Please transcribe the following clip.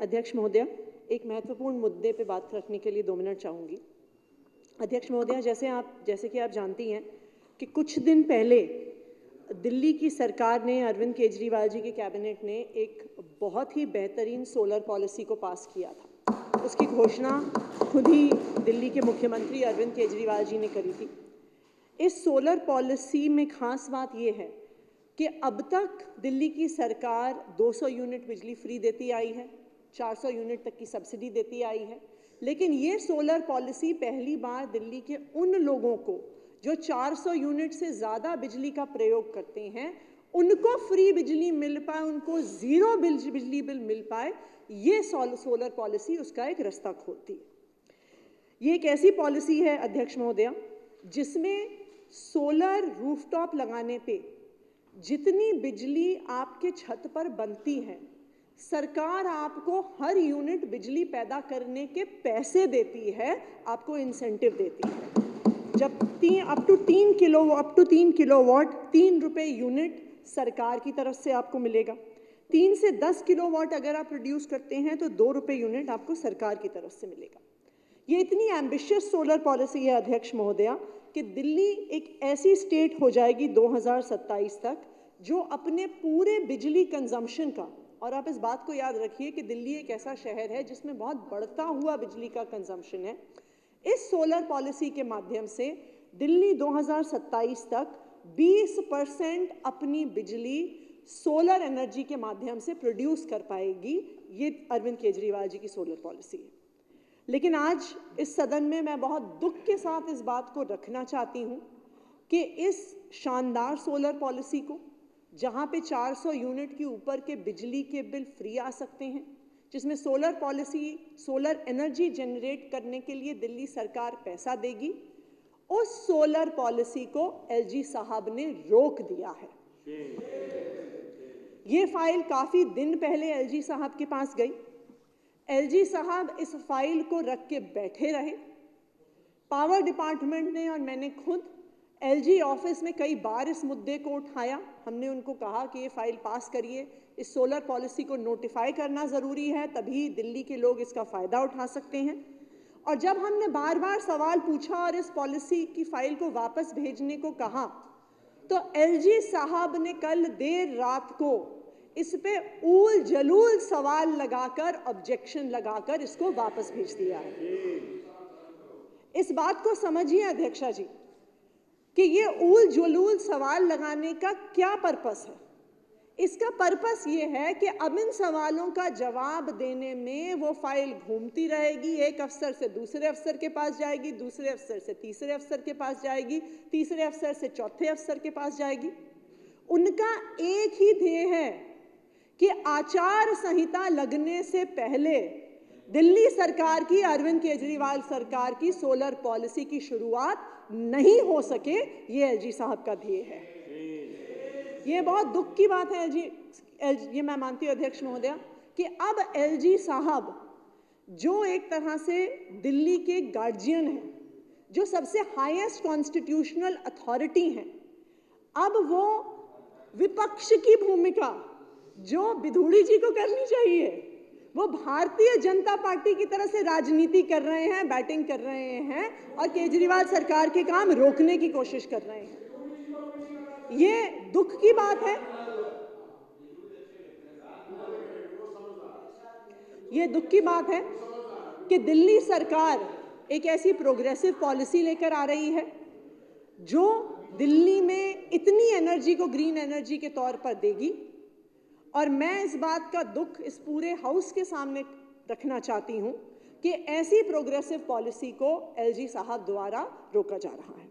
अध्यक्ष महोदय एक महत्वपूर्ण मुद्दे पे बात रखने के लिए 2 मिनट चाहूँगी। अध्यक्ष महोदय, जैसे कि आप जानती हैं कि कुछ दिन पहले दिल्ली की सरकार ने, अरविंद केजरीवाल जी के कैबिनेट ने एक बहुत ही बेहतरीन सोलर पॉलिसी को पास किया था। उसकी घोषणा खुद ही दिल्ली के मुख्यमंत्री अरविंद केजरीवाल जी ने करी थी। इस सोलर पॉलिसी में खास बात यह है कि अब तक दिल्ली की सरकार 200 यूनिट बिजली फ्री देती आई है, 400 यूनिट तक की सब्सिडी देती आई है, लेकिन ये सोलर पॉलिसी पहली बार दिल्ली के उन लोगों को जो 400 यूनिट से ज़्यादा बिजली का प्रयोग करते हैं, उनको फ्री बिजली मिल पाए, उनको ज़ीरो बिजली बिल मिल पाए, ये सोलर पॉलिसी उसका एक रास्ता खोलती है। ये एक ऐसी पॉलिसी है अध्यक्ष महोदया जिसमें सोलर रूफटॉप लगाने पे जितनी बिजली आपके छत पर बनती है, सरकार आपको हर यूनिट बिजली पैदा करने के पैसे देती है, आपको इंसेंटिव देती है। जब अप टू 3 किलोवाट 3 रुपये यूनिट सरकार की तरफ से आपको मिलेगा। 3 से 10 किलोवाट अगर आप प्रोड्यूस करते हैं तो 2 रुपये यूनिट आपको सरकार की तरफ से मिलेगा। ये इतनी एम्बिशियस सोलर पॉलिसी है अध्यक्ष महोदया कि दिल्ली एक ऐसी स्टेट हो जाएगी 2027 तक जो अपने पूरे बिजली कंजम्पशन का, और आप इस बात को याद रखिए कि दिल्ली एक ऐसा शहर है जिसमें बहुत बढ़ता हुआ बिजली का कंजम्पशन है। इस सोलर पॉलिसी के माध्यम से दिल्ली 2027 तक 20% अपनी बिजली सोलर एनर्जी के माध्यम से प्रोड्यूस कर पाएगी। ये अरविंद केजरीवाल जी की सोलर पॉलिसी है। लेकिन आज इस सदन में मैं बहुत दुख के साथ इस बात को रखना चाहती हूँ कि इस शानदार सोलर पॉलिसी को, जहाँ पे 400 यूनिट के ऊपर के बिजली के बिल फ्री आ सकते हैं, जिसमें सोलर एनर्जी जनरेट करने के लिए दिल्ली सरकार पैसा देगी, उस सोलर पॉलिसी को एलजी साहब ने रोक दिया है। ये फाइल काफ़ी दिन पहले एलजी साहब के पास गई। एलजी साहब इस फाइल को रख के बैठे रहे। पावर डिपार्टमेंट ने और मैंने खुद एलजी ऑफिस में कई बार इस मुद्दे को उठाया। हमने उनको कहा कि ये फाइल पास करिए, इस सोलर पॉलिसी को नोटिफाई करना ज़रूरी है, तभी दिल्ली के लोग इसका फ़ायदा उठा सकते हैं। और जब हमने बार बार सवाल पूछा और इस पॉलिसी की फाइल को वापस भेजने को कहा, तो एलजी साहब ने कल देर रात को इस पे ऊल जलूल सवाल लगाकर, ऑब्जेक्शन लगाकर इसको वापस भेज दिया है। इस बात को समझिए अध्यक्षा जी कि ये ऊल जलूल सवाल लगाने का क्या पर्पस है। इसका पर्पस ये है कि अब इन सवालों का जवाब देने में वो फाइल घूमती रहेगी, एक अफसर से दूसरे अफसर के पास जाएगी, दूसरे अफसर से तीसरे अफसर के पास जाएगी, तीसरे अफसर से चौथे अफसर के पास जाएगी। उनका एक ही ध्येय है कि आचार संहिता लगने से पहले दिल्ली सरकार की, अरविंद केजरीवाल सरकार की सोलर पॉलिसी की शुरुआत नहीं हो सके, ये एलजी साहब का ध्येय है। ये बहुत दुख की बात है ये मैं मानती हूँ अध्यक्ष महोदया कि अब एलजी साहब जो एक तरह से दिल्ली के गार्जियन हैं, जो सबसे हाईएस्ट कॉन्स्टिट्यूशनल अथॉरिटी हैं, अब वो विपक्ष की भूमिका जो बिधूड़ी जी को करनी चाहिए, वो भारतीय जनता पार्टी की तरह से राजनीति कर रहे हैं, बैटिंग कर रहे हैं और केजरीवाल सरकार के काम रोकने की कोशिश कर रहे हैं। ये दुख की बात है। ये दुख की बात है कि दिल्ली सरकार एक ऐसी प्रोग्रेसिव पॉलिसी लेकर आ रही है जो दिल्ली में इतनी एनर्जी को ग्रीन एनर्जी के तौर पर देगी, और मैं इस बात का दुख इस पूरे हाउस के सामने रखना चाहती हूं कि ऐसी प्रोग्रेसिव पॉलिसी को एलजी साहब द्वारा रोका जा रहा है।